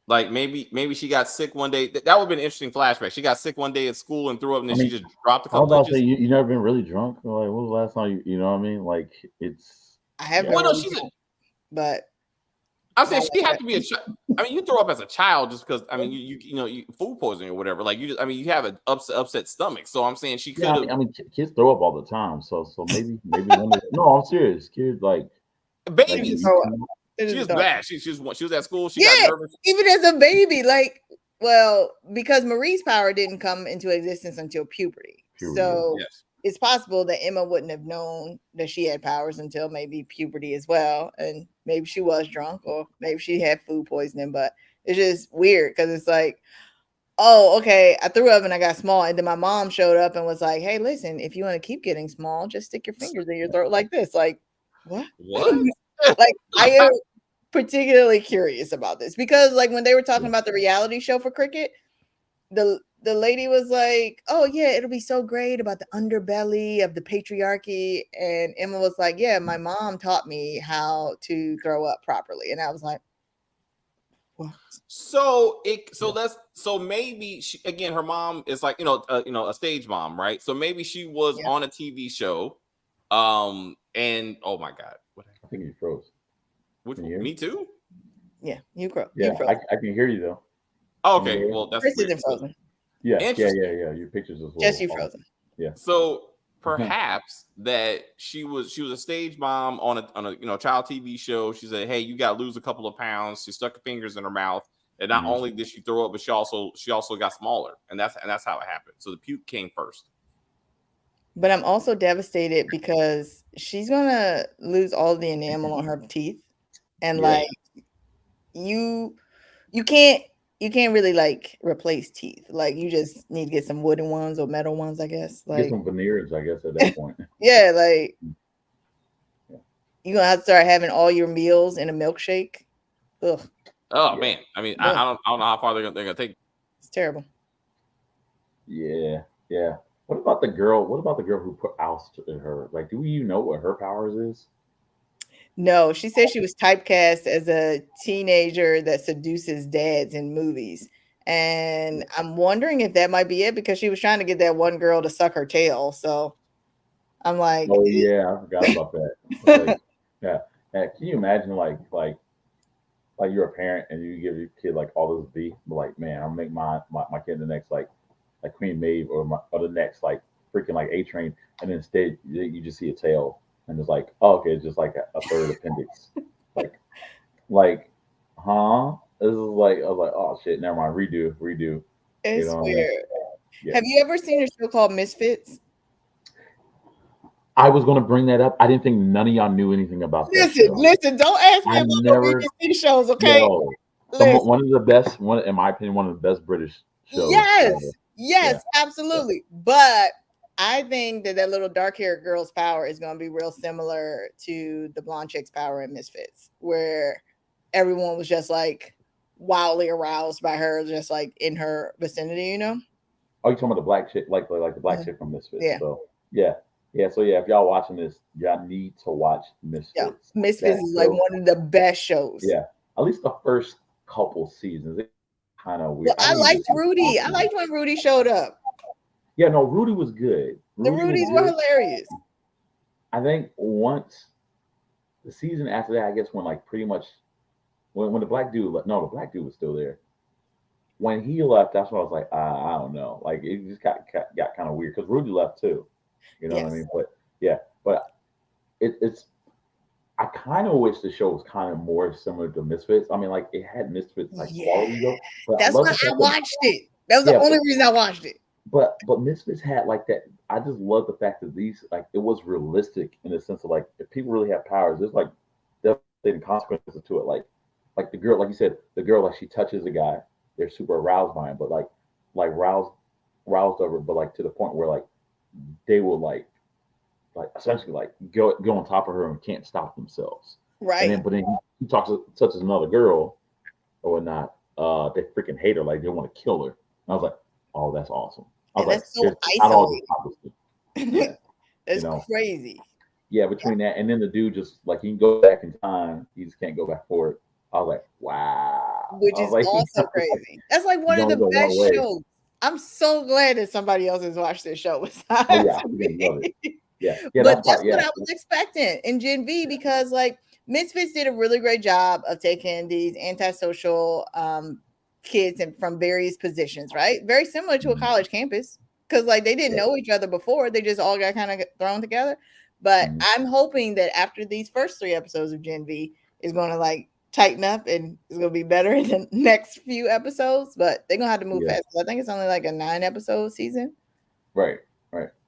Like maybe she got sick one day. That would have been an interesting flashback. She got sick one day at school and threw up, and then she just dropped a couple. I was about to say, you never been really drunk? Like, when was the last time you know what I mean? Like, it's. I have been really drunk, but I'm saying she had to be a child. I mean, you throw up as a child just because. I mean, you food poisoning or whatever. Like you have an upset stomach. So I'm saying she could. Yeah, I mean, kids throw up all the time. So maybe one day. No, I'm serious. Kids like babies. She was bad. She was at school. She got nervous. Even as a baby, like, well, because Marie's power didn't come into existence until puberty. So it's possible that Emma wouldn't have known that she had powers until maybe puberty as well. And maybe she was drunk or maybe she had food poisoning. But it's just weird because it's like, oh, okay, I threw up and I got small. And then my mom showed up and was like, hey, listen, if you want to keep getting small, just stick your fingers in your throat like this. Like, what? Like, I am particularly curious about this because, like, when they were talking about the reality show for Cricket, the lady was like, oh, yeah, it'll be so great about the underbelly of the patriarchy. And Emma was like, yeah, my mom taught me how to throw up properly. And I was like, what? So maybe she, again, her mom is like, a stage mom, right? So maybe she was on a TV show. And oh my God. I think you froze. Which me too? Yeah, you froze. Yeah, I can hear you though. Oh, okay, well that's Chris isn't frozen. Yeah. Your pictures as well. Just you frozen. Yeah. So perhaps that she was a stage mom on a child TV show. She said, "Hey, you got to lose a couple of pounds." She stuck her fingers in her mouth, and not only did she throw up, but she also got smaller, and that's how it happened. So the puke came first. But I'm also devastated because she's gonna lose all the enamel on her teeth, and like you can't really like replace teeth. Like you just need to get some wooden ones or metal ones, I guess. Like get some veneers, I guess, at that point. Yeah, like you're gonna have to start having all your meals in a milkshake. Ugh. Oh man, I mean, I don't know how far they're gonna take. It's terrible. Yeah. What about the girl? What about the girl who put oust in her? Like, do you know what her powers is? No, she said she was typecast as a teenager that seduces dads in movies. And I'm wondering if that might be it because she was trying to get that one girl to suck her tail. So I'm like, oh yeah, I forgot about that. Like, yeah. Can you imagine like you're a parent and you give your kid like all this B, but like, man, I'll make my kid the next like Queen Maeve or the next like freaking like A-Train, and then instead you just see a tail and it's like, oh, okay, it's just like a third appendix. like huh? This is like, I was like, oh shit, never mind, redo. It's weird. Yeah. Have you ever seen a show called Misfits? I was going to bring that up. I didn't think none of y'all knew anything about that show. Listen, don't ask me I about never- no BBC shows, okay? Yo, one of the best, in my opinion, one of the best British shows. Yes, absolutely. But I think that little dark-haired girl's power is going to be real similar to the blonde chick's power in Misfits, where everyone was just like wildly aroused by her, just like in her vicinity, you know? Oh, you talking about the black chick, like the black chick from Misfits? Yeah. So yeah. So yeah, if y'all watching this, y'all need to watch Misfits. Yeah, Misfits is like one of the best shows. Yeah, at least the first couple seasons. It kind of weird. Well, I liked Rudy. I liked when Rudy showed up. Yeah, no, Rudy was good. The Rudies were hilarious. I think once the season after that, I guess when like pretty much when the black dude left, no, the black dude was still there. When he left, that's when I was like, I don't know. Like it just got kind of weird because Rudy left too. You know what I mean? But yeah, but it's. I kind of wish the show was kind of more similar to Misfits. I mean, like it had Misfits like quality though. But that's why I watched it. That was the only reason I watched it. But Misfits had like that. I just love the fact that these like it was realistic in the sense of like if people really have powers, there's like devastating consequences to it. Like the girl, like you said, the girl like she touches a guy, they're super aroused by him, but like roused over, but like to the point where like they will like essentially like go on top of her and can't stop themselves. Right. But then he touches another girl or whatnot. They freaking hate her, like they want to kill her. And I was like, oh, that's awesome. I was that's like, so isolated. It's crazy. Yeah, between that and then the dude just like he can go back in time, he just can't go back forward. I was like, wow. Which is like, also crazy. That's like one of the best shows. I'm so glad that somebody else has watched this show besides me. Yeah, but that's what I was expecting in Gen V because like Misfits did a really great job of taking these antisocial kids from various positions, right? Very similar to a college campus because like they didn't know each other before. They just all got kind of thrown together. But I'm hoping that after these first 3 episodes of Gen V is going to like tighten up and it's going to be better in the next few episodes. But they're going to have to move fast. I think it's only like a 9-episode season. Right.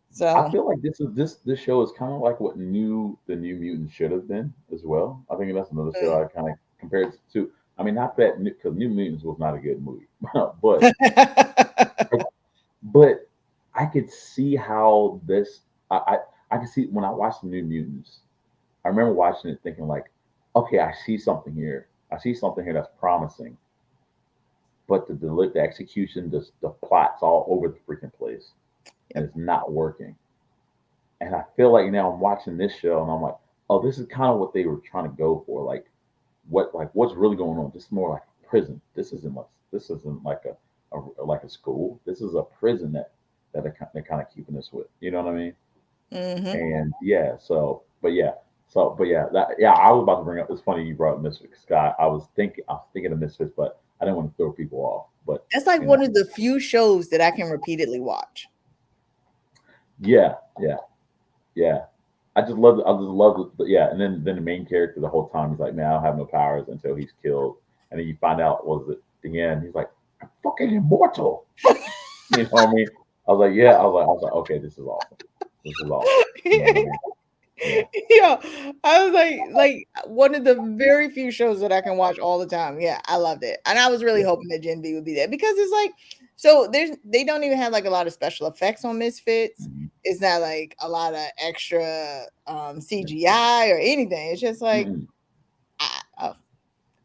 So I feel like this show is kind of like what the New Mutants should have been as well. I think that's another show I kind of compared it to. I mean, not that because New Mutants was not a good movie, but I could see how this. I could see when I watched the New Mutants. I remember watching it thinking like, okay, I see something here. I see something here that's promising. But the execution, the plot's all over the freaking place. And it's not working. And I feel like now I'm watching this show and I'm like, oh, this is kind of what they were trying to go for. Like what's really going on? This is more like a prison. This isn't like a school. This is a prison that they're kind of keeping us with. You know what I mean? Mm-hmm. And I was about to bring up. It's funny you brought up Misfits, Scott. I was thinking of Misfits, but I didn't want to throw people off. But that's like one of the few shows that I can repeatedly watch. Yeah. I just love it. And then the main character the whole time he's like, man, I don't have no powers until he's killed. And then you find out at the end, he's like, I'm fucking immortal. You know what I mean? I was like, yeah. I was like, okay, this is awesome. You know what I mean? Yeah, I was like one of the very few shows that I can watch all the time. Yeah, I loved it. And I was really hoping that Gen V would be there because it's like, so they don't even have like a lot of special effects on Misfits. Mm-hmm. It's not like a lot of extra CGI or anything. It's just like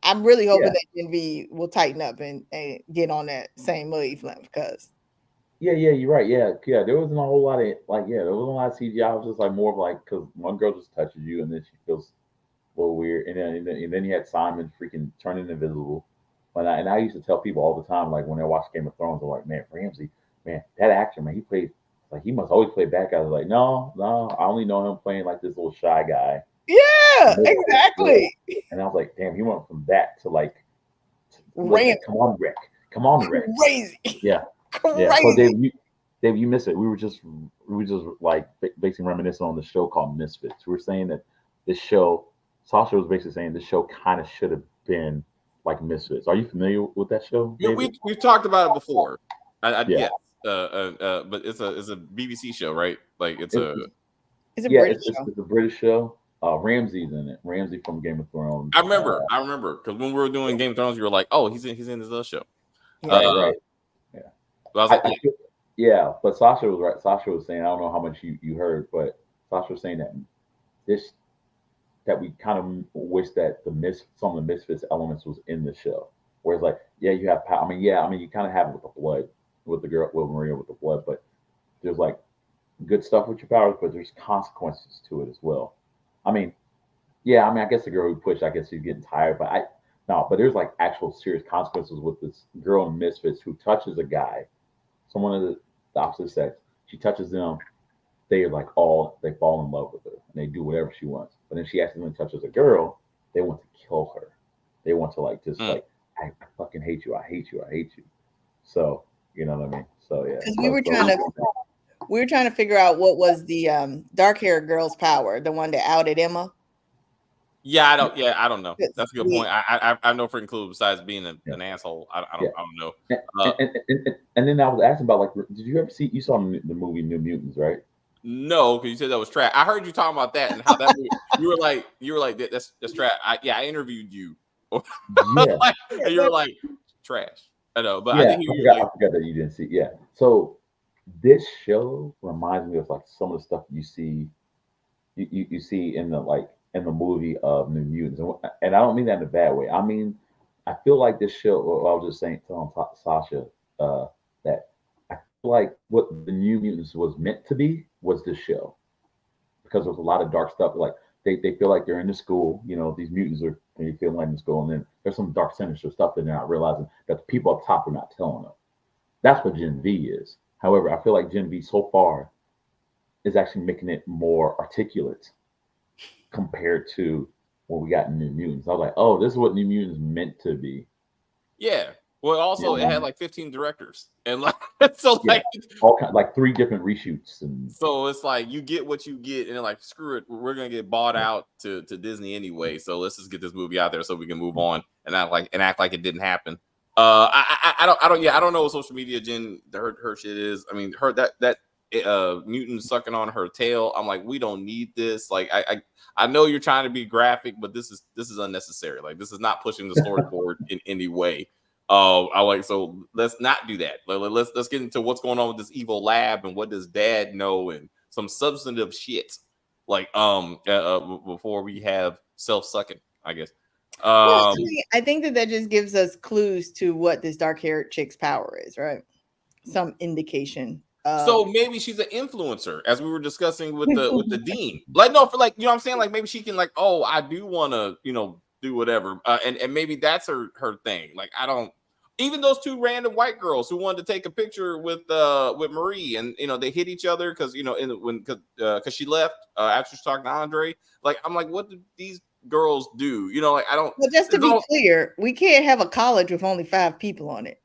I'm really hoping that Gen V will tighten up and get on that same wavelength because yeah, you're right. Yeah, there wasn't a whole lot of there wasn't a lot of CGI. It was just like more of like because one girl just touches you and then she feels a little weird, and then you had Simon freaking turning invisible. And I used to tell people all the time, like when they watch Game of Thrones, I'm like, man, Ramsay, man, that actor, man, he played like he must always play bad guys. I was like, no, I only know him playing like this little shy guy. Yeah, exactly. And I was like, damn, he went from that to like come on, Rick. Crazy. Yeah. Crazy. Yeah. So Dave, you missed it. We were just like basically reminiscing on the show called Misfits. We were saying that this show, Sasha was basically saying this show kind of should have been like Misfits. Are you familiar with that show? Yeah, we've talked about it before. Yeah. But it's a BBC show, right? Like it's It's a Yeah, British it's show. it's a British show. Ramsey's in it. Ramsey from Game of Thrones. I remember because when we were doing Game of Thrones, you were like, "Oh, he's in this other show." Yeah. Right. Yeah. But I was like, Yeah, but Sasha was right. Sasha was saying, I don't know how much you heard, but Sasha was saying that we kind of wish that some of the Misfits elements was in the show. Whereas like, yeah, you have power. I mean, you kind of have it with the blood, with the girl, with Maria with the blood, but there's like good stuff with your powers, but there's consequences to it as well. I mean, yeah, I guess the girl who pushed, I guess she's getting tired, but there's like actual serious consequences with this girl in Misfits who touches a guy, someone of the opposite sex. She touches them, they fall in love with her and they do whatever she wants. But then she accidentally touches a girl, they want to kill her. They want to I fucking hate you. I hate you. I hate you. So you know what I mean? So yeah. Because we were trying to figure out what was the dark haired girl's power, the one that outed Emma. I don't know. That's a good point. I have no freaking clue besides being an asshole. I don't know. And then I was asking about like, did you ever you saw the movie New Mutants, right? No, because you said that was trash. I heard you talking about that and how that movie, you were like that's trash. I interviewed you. Yeah. And you were like trash. I know, but yeah, I think I forgot that you didn't see. Yeah. So this show reminds me of like some of the stuff you see in the movie of New Mutants, and I don't mean that in a bad way. I mean, I feel like this show. Well, I was just telling Sasha that I feel like what the New Mutants was meant to be was this show, because there's a lot of dark stuff. Like they feel like they're in the school. You know, these mutants are they feel like in school, and then there's some dark sinister stuff that they're not realizing that the people up top are not telling them. That's what Gen V is. However, I feel like Gen V so far is actually making it more articulate compared to what we got in New Mutants. I was like, oh, this is what New Mutants meant to be. Yeah. Well, also it had like 15 directors, and like so like all kind, like 3 different reshoots, and so it's like you get what you get, and then like screw it, we're gonna get bought out to Disney anyway. So let's just get this movie out there so we can move on and act like it didn't happen. I don't know what social media Jen her shit is. I mean, her that mutant sucking on her tail. I'm like, we don't need this. Like I know you're trying to be graphic, but this is unnecessary. Like this is not pushing the story forward in any way. So let's not do that. Let's get into what's going on with this evil lab and what does Dad know and some substantive shit. Like before we have self-sucking, I guess. I think that just gives us clues to what this dark-haired chick's power is, right? Some indication. So maybe she's an influencer, as we were discussing with the dean. Like, no, for like, you know what I'm saying? Like maybe she can like, oh, I do want to, do whatever. And maybe that's her thing. Like, I don't, even those 2 random white girls who wanted to take a picture with Marie, and they hit each other because because she left after she talked to Andre. Like, I'm like, what did these girls do? Like I don't. Well, just to be clear, we can't have a college with only 5 people on it.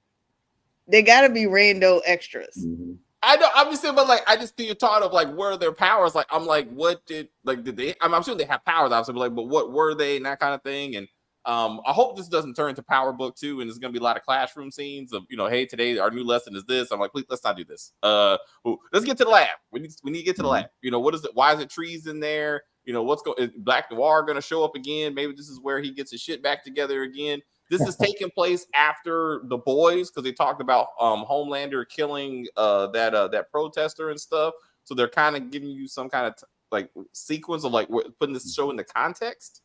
They got to be rando extras. Mm-hmm. I know. I'm just saying, but like, I just think you're taught of like, where are their powers? Like, I'm like, did they? I'm sure they have powers, obviously, but what were they and that kind of thing? And I hope this doesn't turn into Power Book 2, and there's gonna be a lot of classroom scenes of hey, today our new lesson is this. I'm like, please, let's not do this. Let's get to the lab. We need to get to the lab. What is it? Why is it trees in there? What's going? Is Black Noir going to show up again? Maybe this is where he gets his shit back together again. This is taking place after The Boys, because they talked about Homelander killing that protester and stuff. So they're kind of giving you some kind of like sequence of like putting this show into context.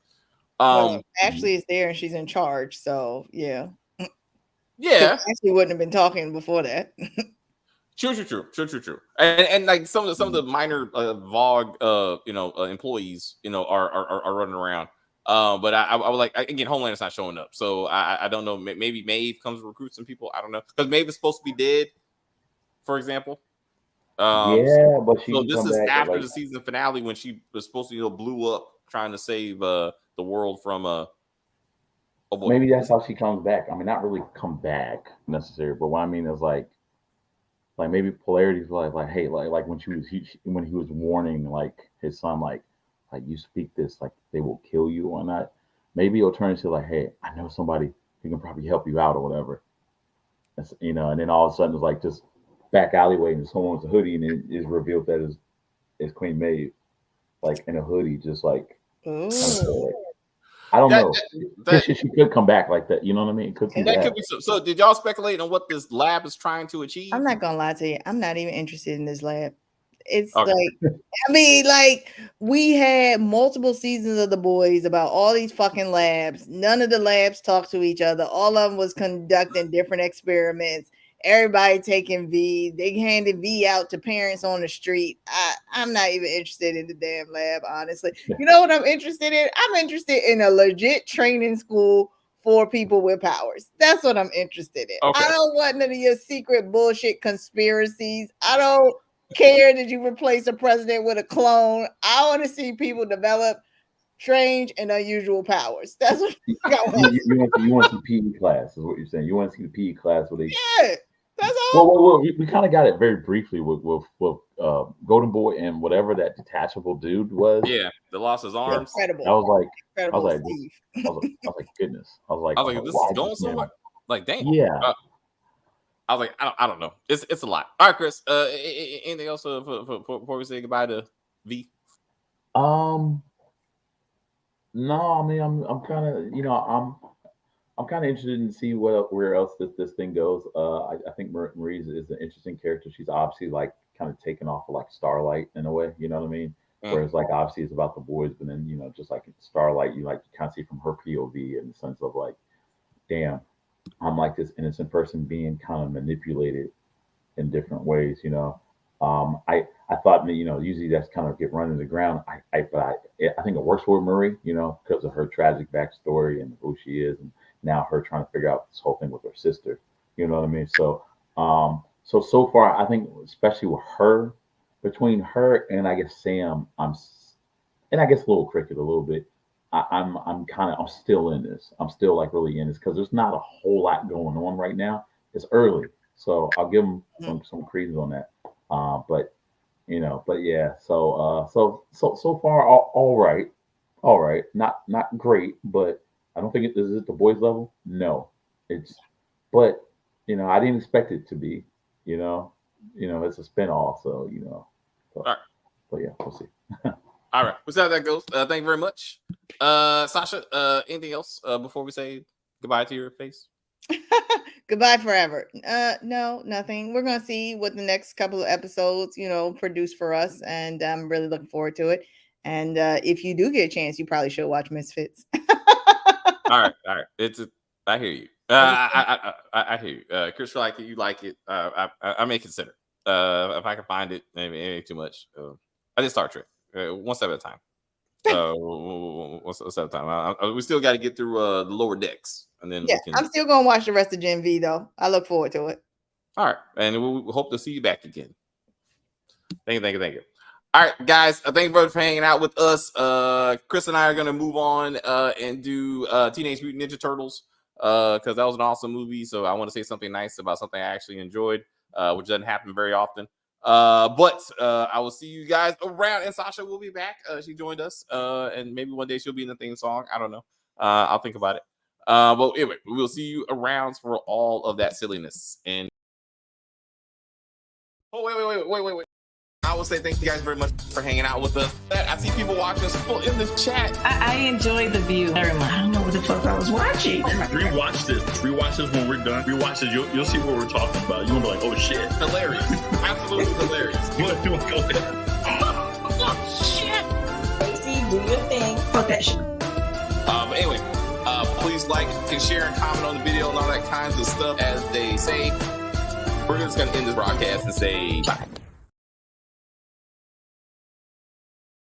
Ashley is there and she's in charge, so yeah. Ashley wouldn't have been talking before that. True. And like some of the minor Vogue employees are running around. But I would like, again, Homelander's not showing up, so I don't know. Maybe Maeve comes to recruit some people. I don't know, because Maeve is supposed to be dead, for example. But so this is after the season finale when she was supposed to blew up trying to save the world from maybe that's how she comes back. I mean, not really come back necessarily, but what I mean is like maybe Polarity's like hey, like when when he was warning like his son like you speak this, like they will kill you or not. Maybe it'll turn into like, hey, I know somebody who can probably help you out or whatever. That's, and then all of a sudden it's like just back alleyway and someone with a hoodie, and it is revealed that is Queen Maeve. like in a hoodie, just like Ooh. I don't know. That She could come back like that. You know what I mean? It could be that that. could be so. Did y'all speculate on what this lab is trying to achieve? I'm not gonna lie to you. I'm not even interested in this lab. It's Okay. like, I mean, like we had multiple seasons of The Boys about all these fucking labs. None of the labs talk to each other. All of them was conducting different experiments. Everybody taking V. They handed V out to parents on the street. I'm not even interested in the damn lab, honestly. You know what I'm interested in? I'm interested in a legit training school for people with powers. That's what I'm interested in. Okay. I don't want none of your secret bullshit conspiracies. I don't care that you replace a president with a clone. I want to see people develop strange and unusual powers. That's what I want. You want to see PE class, is what you're saying. You want to see the PE class where they. Yeah, that's all. Well, we kind of got it very briefly with Golden Boy and whatever that detachable dude was. Yeah, the lost his arms. Incredible. I was like, Incredible, like, Steve. I was like, goodness. I was like, This why is going man? somewhere. Like, dang. Yeah. I was like, I don't know. It's a lot. All right, Chris. Anything else before we say goodbye to V? No, I mean, I'm kind of, I'm kind of interested in see where else this thing goes. I think Marie is an interesting character. She's obviously like kind of taken off of like Starlight in a way, you know what I mean? Whereas like obviously it's about the boys, but then just like Starlight, you kind of see from her POV in the sense of like, damn, I'm like this innocent person being kind of manipulated in different ways, I thought, usually that's kind of get run into the ground. I think it works for Marie, because of her tragic backstory and who she is, and now her trying to figure out this whole thing with her sister. You know what I mean? So, so far, I think especially with her, between her and I guess Sam, and I guess Little Cricket a little bit. I'm still in this. I'm still like really in this because there's not a whole lot going on right now. It's early, so I'll give them some credence on that. But yeah. So far, all right. Not great, but I don't think is it the boys level. No, but I didn't expect it to be. It's a spinoff, so All right. But yeah, we'll see. All right. We'll see how that goes. Thank you very much. Sasha, anything else before we say goodbye to your face? Goodbye forever. No, nothing. We're gonna see what the next couple of episodes, produce for us, and I'm really looking forward to it. And if you do get a chance, you probably should watch Misfits. All right. I hear you. I hear you. Chris, like you like it. I may consider if I can find it. Maybe it ain't too much. I did Star Trek. One step at a time. One step at a time. We still got to get through the lower decks, and then I'm still gonna watch the rest of Gen V though. I look forward to it. All right, and we hope to see you back again. Thank you. All right, guys. Thank you for hanging out with us. Chris and I are gonna move on and do Teenage Mutant Ninja Turtles because that was an awesome movie. So I want to say something nice about something I actually enjoyed, which doesn't happen very often. But I will see you guys around, and Sasha will be back. She joined us, and maybe one day she'll be in the theme song. I don't know. I'll think about it. But anyway, we will see you around for all of that silliness. And wait. I will say thank you guys very much for hanging out with us. I see people watching us in the chat. I enjoyed The View very much. I don't know what the fuck I was watching. Rewatch this when we're done. Rewatch this. You'll see what we're talking about. You'll be like, oh shit. Hilarious. Absolutely hilarious. You want to go ahead? Oh, shit. Stacey, do your thing. Fuck that shit. But anyway, please like and share and comment on the video and all that kinds of stuff. As they say, we're just going to end this broadcast and say bye.